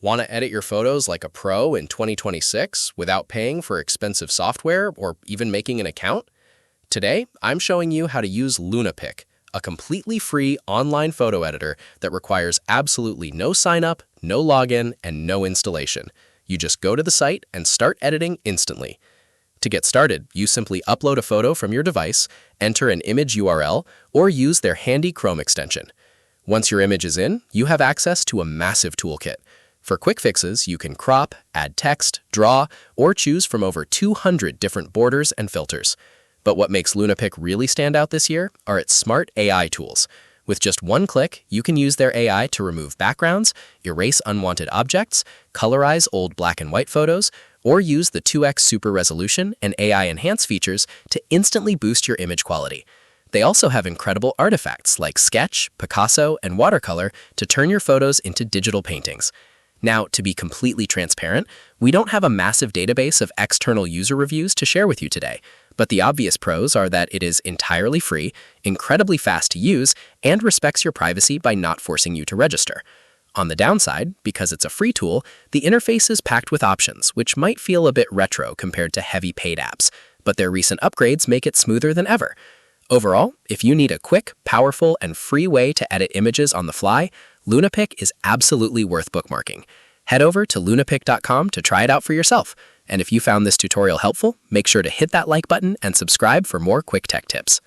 Want to edit your photos like a pro in 2026 without paying for expensive software or even making an account? Today, I'm showing you how to use LunaPic, a completely free online photo editor that requires absolutely no sign-up, no login, and no installation. You just go to the site and start editing instantly. To get started, you simply upload a photo from your device, enter an image URL, or use their handy Chrome extension. Once your image is in, you have access to a massive toolkit. For quick fixes, you can crop, add text, draw, or choose from over 200 different borders and filters. But what makes LunaPic really stand out this year are its smart AI tools. With just one click, you can use their AI to remove backgrounds, erase unwanted objects, colorize old black and white photos, or use the 2x super resolution and AI enhance features to instantly boost your image quality. They also have incredible artifacts like Sketch, Picasso, and watercolor to turn your photos into digital paintings. Now, to be completely transparent, we don't have a massive database of external user reviews to share with you today, but the obvious pros are that it is entirely free, incredibly fast to use, and respects your privacy by not forcing you to register. On the downside, because it's a free tool, the interface is packed with options, which might feel a bit retro compared to heavy paid apps, but their recent upgrades make it smoother than ever. Overall, if you need a quick, powerful, and free way to edit images on the fly, LunaPic is absolutely worth bookmarking. Head over to lunapic.com to try it out for yourself. And if you found this tutorial helpful, make sure to hit that like button and subscribe for more quick tech tips.